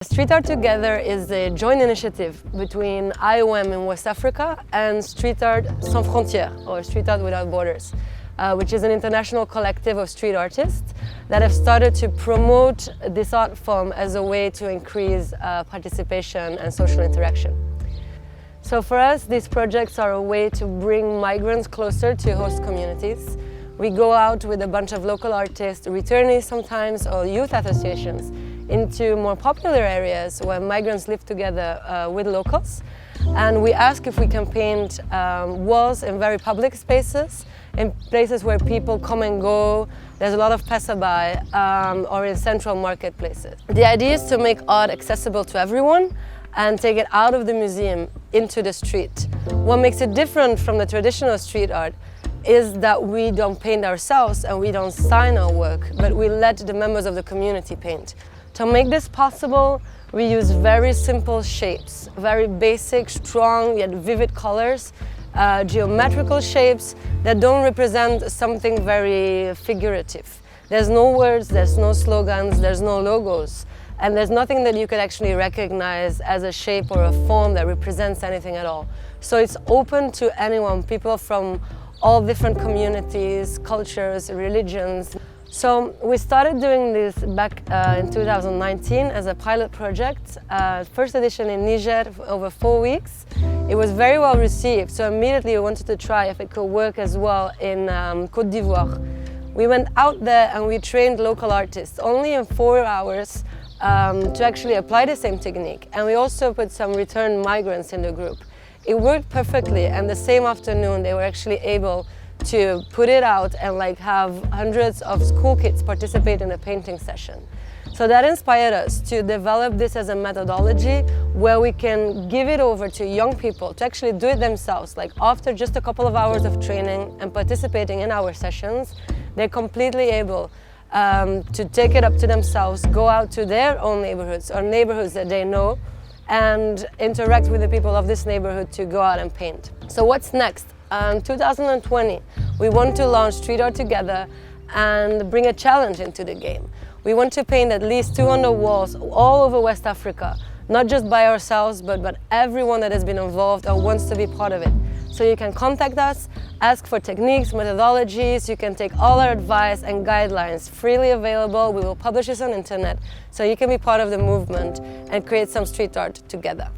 Street Art Together is a joint initiative between IOM in West Africa and Street Art Sans Frontières, or Street Art Without Borders, which is an international collective of street artists that have started to promote this art form as a way to increase participation and social interaction. So for us, these projects are a way to bring migrants closer to host communities. We go out with a bunch of local artists, returnees sometimes, or youth associations, into more popular areas where migrants live together with locals. And we ask if we can paint walls in very public spaces, in places where people come and go, there's a lot of passerby, or in central marketplaces. The idea is to make art accessible to everyone and take it out of the museum into the street. What makes it different from the traditional street art is that we don't paint ourselves and we don't sign our work, but we let the members of the community paint. To make this possible, we use very simple shapes, very basic, strong, yet vivid colors, geometrical shapes that don't represent something very figurative. There's no words, there's no slogans, there's no logos, and there's nothing that you could actually recognize as a shape or a form that represents anything at all. So it's open to anyone, people from all different communities, cultures, religions. So we started doing this back in 2019 as a pilot project, first edition in Niger over 4 weeks. It was very well received, so immediately we wanted to try if it could work as well in Côte d'Ivoire. We went out there and we trained local artists only in 4 hours to actually apply the same technique, and we also put some returned migrants in the group. It worked perfectly, and the same afternoon they were actually able to put it out and have hundreds of school kids participate in a painting session. So that inspired us to develop this as a methodology where we can give it over to young people to actually do it themselves. After just a couple of hours of training and participating in our sessions, they're completely able to take it up to themselves, go out to their own neighborhoods or neighborhoods that they know, and interact with the people of this neighborhood to go out and paint. So what's next? 2020, we want to launch Street Art Together and bring a challenge into the game. We want to paint at least 200 walls all over West Africa, not just by ourselves, but everyone that has been involved or wants to be part of it. So you can contact us, ask for techniques, methodologies, you can take all our advice and guidelines freely available. We will publish this on internet, so you can be part of the movement and create some street art together.